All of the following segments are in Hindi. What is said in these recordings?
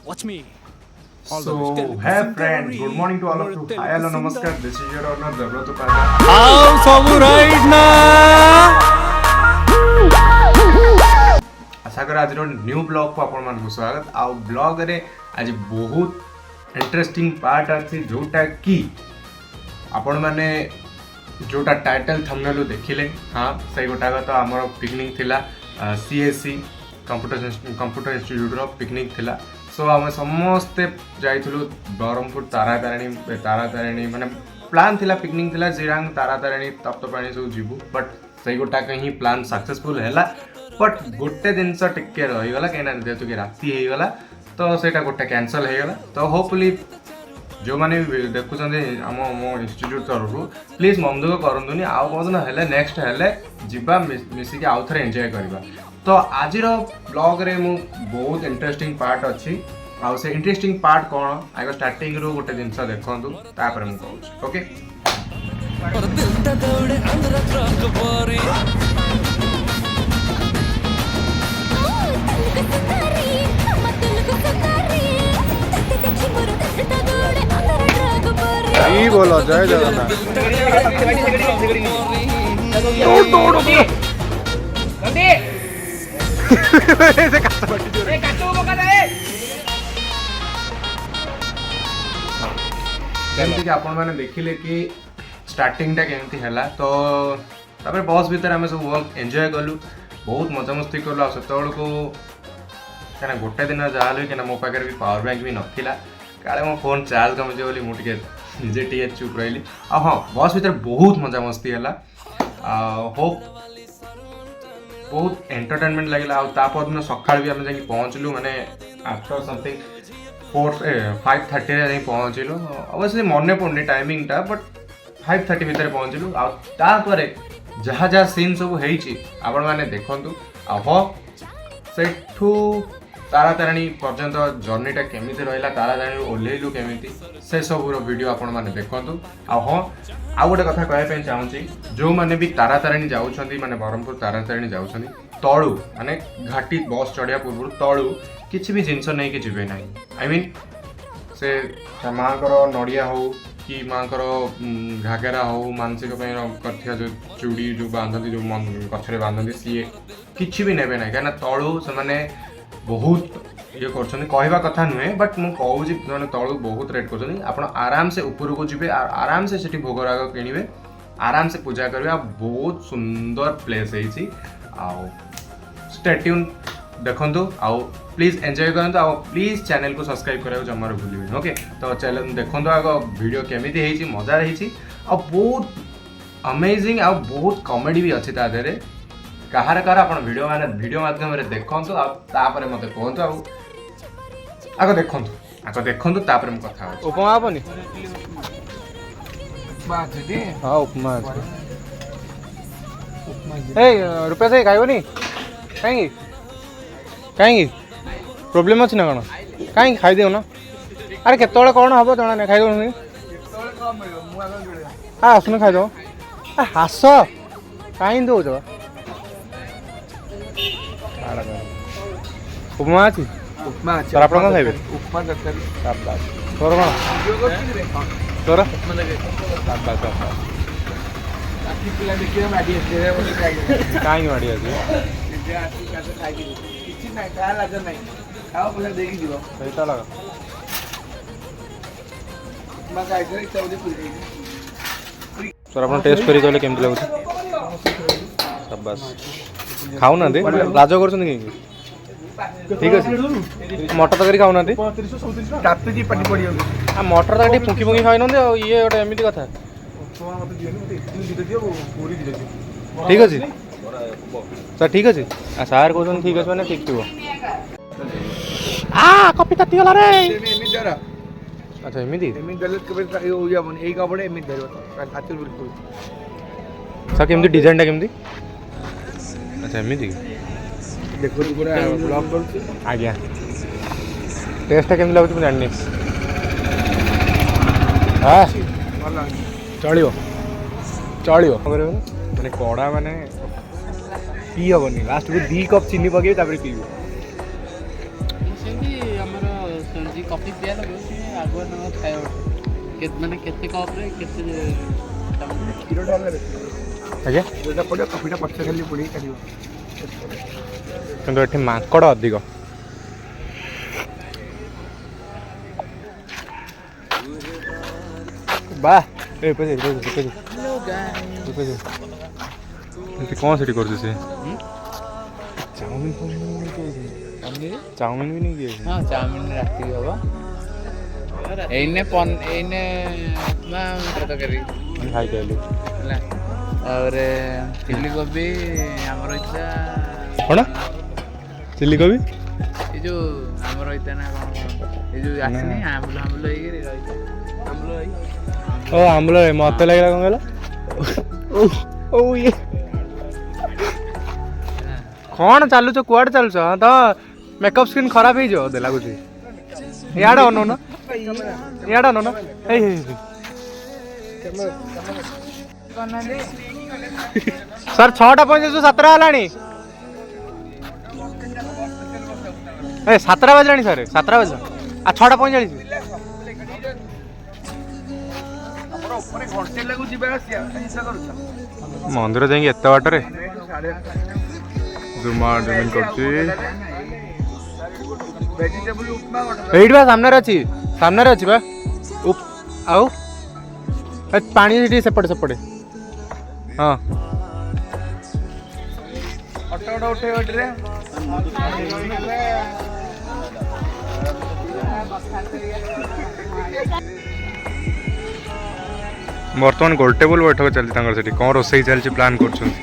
Watch me. So, hey friends, good morning to all of you. Hi, hello, namaskar. This is your owner, Devrat Upadhyay. How ସବୁ right ନା? आशा कर आज न्यू ब्लॉग को आपण मानक स्वागत। आउ ब्लॉग रे आज बहुत इंटरेस्टिंग पार्ट अछि जोटा कि आपण माने जोटा टाइटल थंबनेल देखिले। हाँ सही गोटा तो आमर पिकनिक थिला सीएससी कंप्यूटर इंस्टीट्यूट रो पिकनिक थिला। सो आम समस्ते जाइथुलु ब्रह्मपुर तारातारिणी माने प्लान थिला पिकनिक थिला जिरांग तारातारिणी तप्तपाणी सब जीवु बट सही गोटा कहीं प्लान सक्सेसफुल हैला बट गोटे दिन टिके रहीगला कहीं जेहेतु कि राति होगला तो सेटा गोटे कैंसल होगला। तो होपफुली जो मैंने देखुं आम मो इंस्टीट्यूट तरफ प्लीज मन दुख करतुनि आउ कौन हेले नेक्स्ट हेले जीवा मिसिकी आउ थे एंजॉय करवा। तो आज ब्लॉग रे मु बहुत इंटरेस्टिंग पार्ट अच्छी आउ से इंटरेस्टिंग पार्ट कौन आग स्टार्टिंग रू गोटे जिनस देखु तापर मु कहूँ ओके। बोलो जय जगन्नाथ। जमती कि आपण मैंने देखिले कि स्टार्टिंग टा केमती हैला तो तापर बस भीतर आम सब वर्क एंजॉय कलु बहुत मजा मस्ती कलु। सेतल को क्या गोटे दिन जहाँ कि मो पाखे भी पावर बैंक भी नाला काले मो फोन चार्ज कमिजे बोली मुझे निजे टे चुप रही। हाँ बस भीतर बहुत मजा मस्ती है होप बहुत एंटरटेनमेंट लगे। आपर दिन सका भी आम जा पहुँचलु माने आफ्टर समथिंग 5:30 रे पहुँचलु अवश्य मन पड़नी टाइमिंग टा बट 5:30 भितर पहुँचलु। आपर जहाँ जहाँ सीन सब आपण मैंने देखु हाँ सेठू तारातारिणी पर्यंत जर्नीटा केमी रहा तारातारिणी ओह्लैलु केमी से सबूर वीडियो आपण मैंने देखु। हाँ आउ गोटे कथा कहवाई चाहूँगी जो मैंने भी तारातारिणी जाऊँगी माने ब्रह्मपुर तारातारिणी जाऊँगी तलू माने घाटी बस चढ़िया पूर्व तलू किसी भी जिनस नहीं कि जीवे ना आई मीन से माँ नड़िया हो कि माँ घाघरा हो मानसिक करथिया जो चूड़ी जो बांधती जो गछरे बांधती सी किसी भी नेबे ना कहीं तलू से बहुत ये कहवा कथा नुहे बट मुझे कहूँ तलू बहुत रेट कर आराम से ऊपर को जी आराम से सेठी भोगराग किणवे आराम से पूजा करेंगे बहुत सुंदर प्लेस है स्टे ट्यून देखु आउ प्लीज एंजॉय करंतु आउ प्लीज चैनल को सब्सक्राइब करा जमार भूलिए ओके। तो चैनल देखो आग वीडियो केमी मजा रही बहुत अमेजिंग आ बहुत कॉमेडी भी अच्छी तादेरे कहार कहार आप वीडियो माध्यम देखु तापर मत कहतु आग देखु तापर मु कथा उपमा हेनी हाँ उपमा रुपेश खाइबनी कहीं कहीं प्रोब्लेम अच्छी ना कौन कहीं खाईदे ना अरे केत कौन हम जना ना खाई हाँ आसन खाईद हास कहीं दौच उपमा अच्छी उपमा आप खाइबे उपमा तोर कौन तोर कहीं माड़ी सर आप टेस्ट करी कहले केमती लगुच शाबाश खाऊ ना लाज कर ठीक अच्छे मटर तक खाऊ ना मटर तक फुंकी फुंकी खाई ना ये गोटे एमती कथा ठीक अच्छे सर ठीक अच्छे सार कहते ठीक अच्छे मैंने ठीक थी कपी तटी गला रे अच्छा एमती सर केमती डिजाइन टा केमती अच्छा एमती देखो पूरा ब्लॉग कर आज्ञा टेस्ट केमती लगुच मुझे जानी हाँ चलो चलो मैंने कड़ा मैंने पी हेनी लास्ट को 2 कप चीनी पकड़ पीब सेमती आमर जी कॉफी पिया लगे सी आगुआ न खाए माने केते कप रे केते क्षीर डाल रे ଆଜ୍ଞା जेटा पड़े कॉफीटा पछे खाली पुड़ी काढियो କିନ୍ତୁ ଏଠି ମାଙ୍କଡ଼ ଅଧିକ ବା ଏ ପଛେ हेलो गाइस ଏମିତି କ'ଣ ସେଠି କରୁଛି ସେ ଚାଉମିନ ଚାଉମିନ ବି ନେଇକି ଯାଇଛି हां चाउमीन राती होबा एइने उपमा तरकारी ଆମେ ଖାଇକି ଆଇଲୁ ହେଲା और चिल्ली कोबी हमर इच्छा କ'ଣ ଚିଲି କୋବି ये जो हमर इच्छा ना कोन ये जो आसनी आम्बुल आम्बुल हेगी रही आम्बुल हेगी ଓ ଆମ୍ବୁଲ ମତେ ଲାଗିଲା କ'ଣ କହିଲ ଓ ଇଏ କ'ଣ ଚାଲୁଛ କୁଆଡ଼େ ଚାଲୁଛ ହଁ ତ ମେକଅପ୍ ସ୍କିନ୍ ଖରାପ ହେଇଯିବ ବୋଧେ ଲାଗୁଛି ଇଆଡ଼େ ଅନଉନ ଇଆଡ଼େ ଅନଉନ ହେଇ ସାର୍ 6:45 7ଟା ହେଲାଣି ଏ 7ଟା ବାଜିଲାଣି ସାର୍ 7ଟା ବାଜିଲା 6:45 घंटे लागू जीवा आसिया हिसाब करूछ ମନ୍ଦିର ଯାଇକି ଏତେ ବାଟରେ ଜୁମା ଜୁମିନ କରୁଛି वेजिटेबल उपमा ऑर्डर ଏଇଠି ବା ସାମ୍ନାରେ ଅଛି ବା ଆଉ ଏ ପାଣି ସେଠି ସେପଟେ ସେପଟେ ହଁ ऑटो उठे रे ବର୍ତ୍ତମାନ ଗୋଲ୍ ଟେବୁଲ୍ ବୈଠକ ଚାଲିଛି ତାଙ୍କର ସେଠି କ'ଣ ରୋଷେଇ ଚାଲିଛି ପ୍ଲାନ୍ କରୁଛନ୍ତି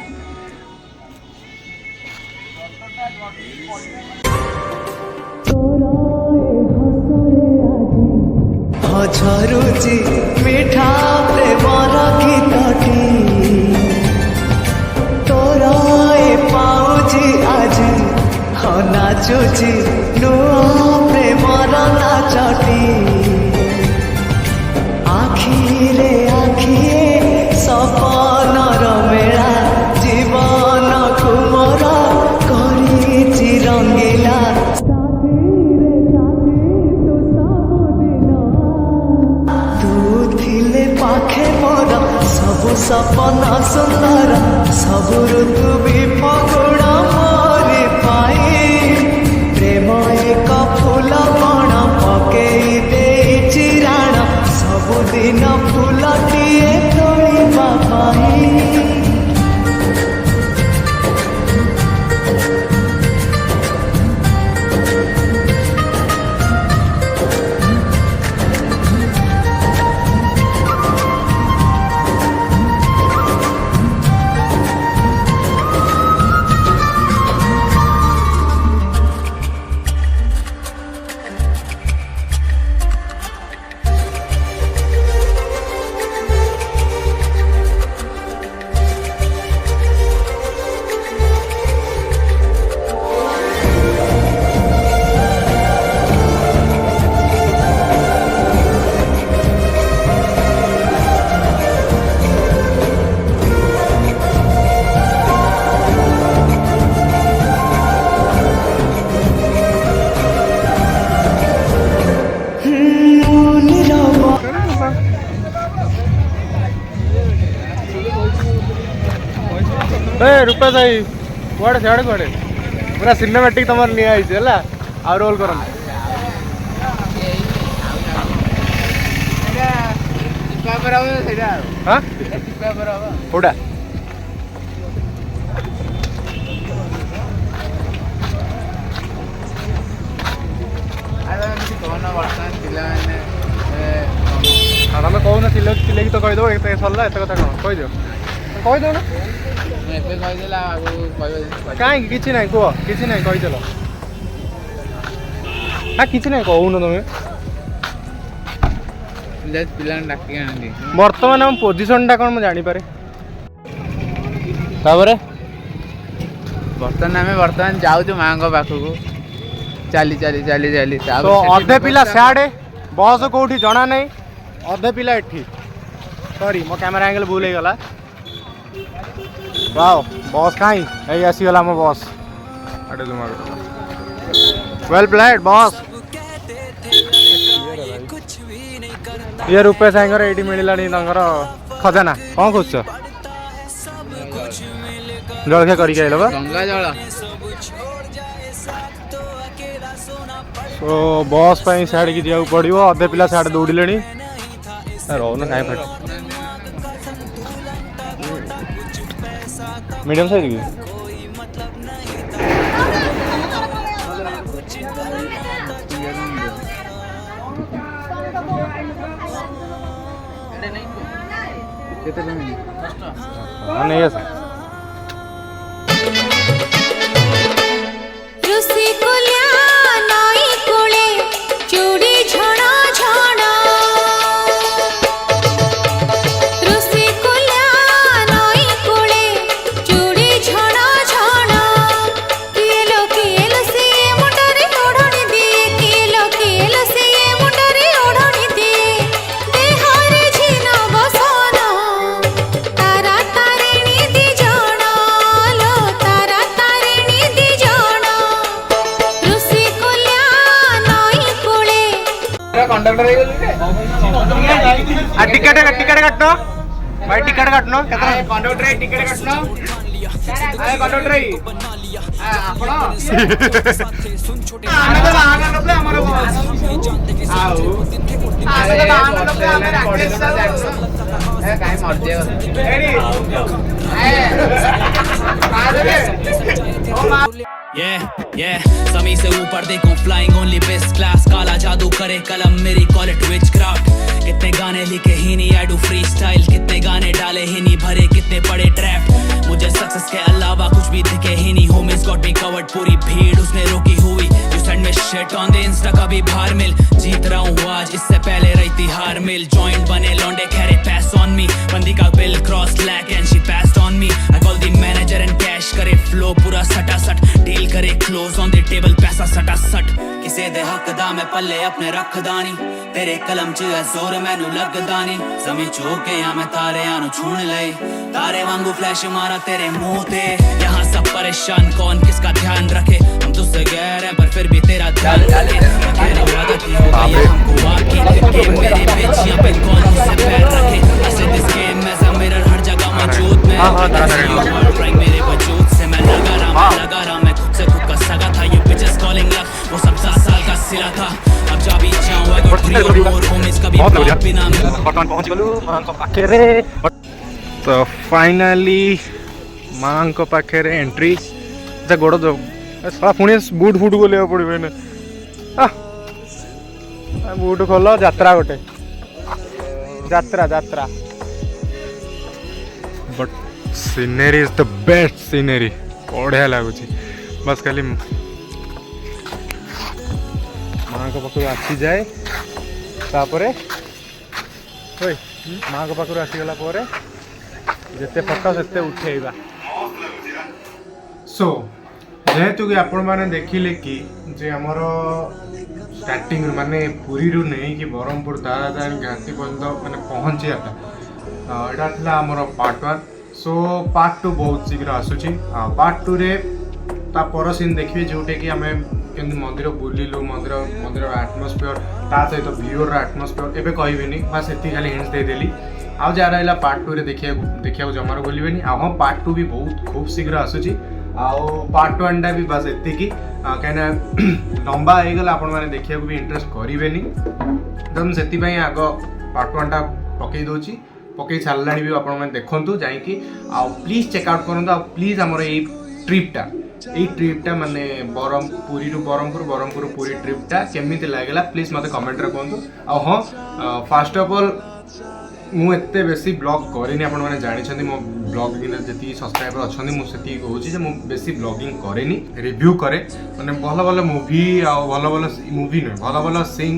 ଝରୁଛି ମିଠା ପ୍ରେମର ଗୀତଟି ତୋର ଏ ପାଉଛି ଆଜି ନାଚୁଛି ନୂଆ ପ୍ରେମର ନାଚଟି ଆଖିରେ ଆଖିଏ ସପନର ମେଳା ଜୀବନକୁ ମୋର କରିଛି ରଙ୍ଗିଲା पाखे मोर सबु सपन सुंदर सबु ऋतु भी फगुण मोरी पाई प्रेम एक फूल बण पकई देइछि राण सबुदिन फूलटिए तोड़िबा पाई रूपा भाई कुआड़े सियाड़े कुआड़े पूरा सिनेमेटिक तुम निहाई है आ रोल कर कौटा तुम कौन चिल्ले तो कहीदेव सरला एत कथा कौन कहीदेव कहीदेव ना कहीं किसी ना कह कि ना कहीदेल हाँ कि ना कहून तुम बर्तमान आम पोजिशनटा कौन मुझे जानीपे बर्तमान जाऊँ माँ पाखक चली चली चली चली तो अधे पिला सियाड़े बस कौटी जना नहीं अधे पिला एठी सॉरी मो कैमरा एंगल भूल हो गला वाओ बॉस कहीं यही आसीगला मो बॉस वेल प्लेड बॉस ये रूपेश भाईଙ୍କର ଏଇଠି ମିଳିଲାଣି ତାଙ୍କର ଖଜାନା। କ'ଣ ଖୋଜୁଛ? ଜଳଖିଆ କରିକି ଆଇଲ ବା। ଗଙ୍ଗା ଜଳ ତ ବସ୍ ପାଇଁ ସିଆଡ଼ିକି ଯିବାକୁ ପଡ଼ିବ। ଅଧେ ପିଲା ସିଆଡ଼େ ଦୌଡ଼ିଲେଣି। ରହୁନ କାହିଁ ଫାଟ ମିଡ଼ିୟମ୍ ସାଇଜ୍ କି? କେତେ ଟଙ୍କା? ନେଇ ଆସ। कंडक्टर टिकट काटनो भाई टिकट काटनो कंडक्टर टिकट काटनो कंडक्टर आपण Yeah, ज़मीन से ऊपर देखो फ्लाइंग ओनली बेस्ट क्लास काला जादू करे कलम मेरी कॉल इट विच क्राफ्ट कितने गाने लिखे ही नहीं आई डू फ्री स्टाइल कितने गाने डाले ही नहीं भरे कितने पड़े ट्रैप मुझे सक्सेस के अलावा कुछ भी दिखे ही नहीं होमिस गॉट मी कवर्ड पूरी भीड़ उसने रोकी हुई you send me shit on the Insta कभी बाहर मिल जीत रहा हूँ आज इससे पहले रही थी हार मिल जॉइंट बने लौंडे खैरे पैस ऑन मी बंदी का बिल क्रॉस लैक and she passed on me I call the manager and cash करे फ्लो पूरा सटा सट डील करे क्लोज ऑन द टेबल पैसा सटा सट किसे दे हकदा मैं पल्ले अपने रखदानी तेरे कलम च है जोर मैनू लगदानी जमी चौके या मैं तारे आनु छूण ले तारे वांगू फ्लैश मारा तेरे मुंह पे यहाँ सब परेशान कौन किसका ध्यान रखे हम तुझसे गैर हैं पर फिर भी तेरा ध्यान रखे तेरी वादा की होगा ये हमको वाकी गेम मेरे बीच यहाँ पे कौन मुझसे पैर रखे ऐसे दिस गेम में सा मिरर हर जगह मौजूद मैं मेरे वजूद से मैं लगा रहा मैं खुद से खुद का सगा था ये bitches calling लग वो सब 7 साल का सिला था अब जा भी जाऊँ I got 3 or more homies कभी बात बिना ବର୍ତ୍ତମାନ ପହଞ୍ଚିଗଲୁ ମାଙ୍କ ପାଖରେ। ତ ଫାଇନାଲି ମାଙ୍କ ପାଖରେ ଏଣ୍ଟ୍ରି ସେ ଗୋଡ଼ ଶଳା ପୁଣି ବୁଟ୍ ଫୁଟ୍ ଖୋଲିବାକୁ ପଡ଼ିବ ଏଇନେ ବୁଟ୍ ଖୋଲ ଯାତ୍ରା ଗୋଟେ ଯାତ୍ରା but scenery is the best scenery ବଢ଼ିଆ ଲାଗୁଛି ବାସ୍ ଖାଲି ମାଙ୍କ ପାଖରୁ ଆସିଯାଏ ତାପରେ ମାଙ୍କ ପାଖରୁ ଆସିଗଲା ପରେ ଯେତେ ଫଟୋ ସେତେ ଉଠେଇବା। सो जेहेतु कि आपण मैंने देखिले कि जे हमर स्टार्टिंग माने पुरी रु नहीं कि ब्रह्मपुर दादा घाटी पर्यंत माने पहुँचा था यहाँ था आमर पार्ट 1 सो पार्ट 2 बहुत शीघ्र आसूची पार्ट 2 रे ता पर सीन देखिए जोटे कि आम केमती मंदिर बुलिलु मंदिर आटमोस्फियर ता सहित व्यूर आटमोस्फियर एबे कहबेनी बस एति खाली हिंट्स देदेली आउ जहाँ रहा पार्ट 2 रे देखिया जमार बोलबेनी हाँ पार्ट 2 भी बहुत खूब शीघ्र आसूची आउ पार्ट 1 टा भी बस एतिकी कहीं लंबा हो गला आपण मैंने देखिया भी इंटरेस्ट करेनि तो से आग पार्ट 1 टा पकई दूची पकई सारा भी आपण मैंने देखु जाकि आउ प्लीज चेकआउट करूँ आउ प्लीज आमर ये ट्रिपटा माने ब्रह्मपुर पुरी ट्रिपटा केमी लगेगा प्लीज मत कमेंट कहतु आ हाँ फास्ट ऑफ ऑल मुझे बेसी ब्लॉग करेनि आपण मैंने जानते मो ब्लॉगिंग जी सब्सक्राइबर अच्छा मुझे कहूँ बेसी ब्लॉगिंग करेनि रिव्यू करे माने भल भल मूवी भल भल मूवी नुह भल भल सिंग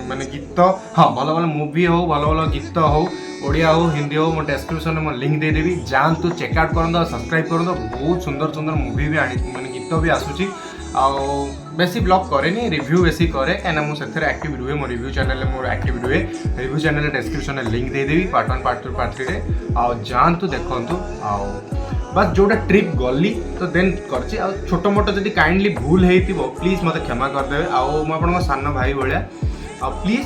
माने गीत हाँ भल भल मूवी हो भल भल गीत हो ओडिया हो हिंदी हो मो डिस्क्रिप्शन में लिंक देदेवी जातु चेकआउट करूँ सब्सक्राइब करूँ बहुत सुंदर सुंदर मूवी भी माने गीत भी आसूची बेसी ब्लॉग करेनि रिव्यू बेसी करे कहीं मुझे एक्टिव रुहे मो रिव्यू चैनल मोर एक्टिव रुहे रिव्यू चैनल डिस्क्रिप्शन में लिंक देदेवी पार्ट 1 पार्ट 2 पार्ट 3 रे जातु देखु बस जोटा ट्रिप गली तो देन कर छोट मोट जब काइंडली भूल हो प्लीज मत क्षमा करदे आपन सान भाई भाया प्लीज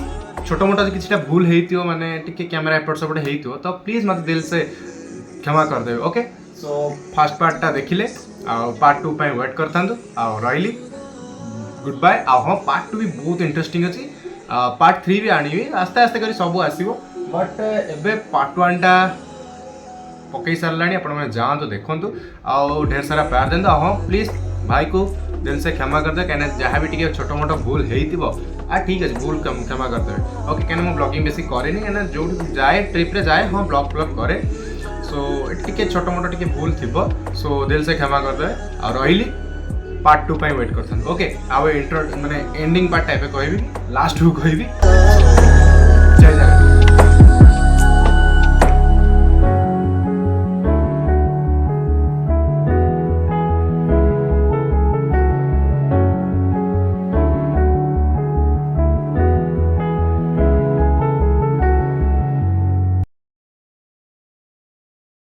छोट मोटा किसी भूल हो माने टिके कैमरा एपट सेपट हो तो प्लीज मत दिल से क्षमा करदेवे ओके। सो फास्ट पार्टा देखिले पार्ट 2 पे वेट करता रही गुड बाय। हाँ पार्ट 2 भी बहुत इंटरेस्टिंग अच्छी पार्ट 3 भी आनी आस्ते आस्ते कर सब आसो बट एबे पार्ट 1 टा पकई सारे आप जातु देखु आउ ढेर सारा प्यार दिखाँ। हाँ प्लीज भाई को दिल से क्षमा करदे कहीं जहाँ भी टी छोट मोट भूल हो ठीक है भूल क्षमा करदे ओके। कहीं मुझे ब्लॉगिंग बेसी करे कहीं जो जाए ट्रिप रे जाए हाँ ब्लॉग करे सो टी छोट मोट टी भूल थी सो दिल से क्षमा करदे आ रही पार्ट 2 वेट करते ओके। आउ इंट्रो माने एंडिंग पार्ट टाइप कहबी लास्ट को कहबी जय जय।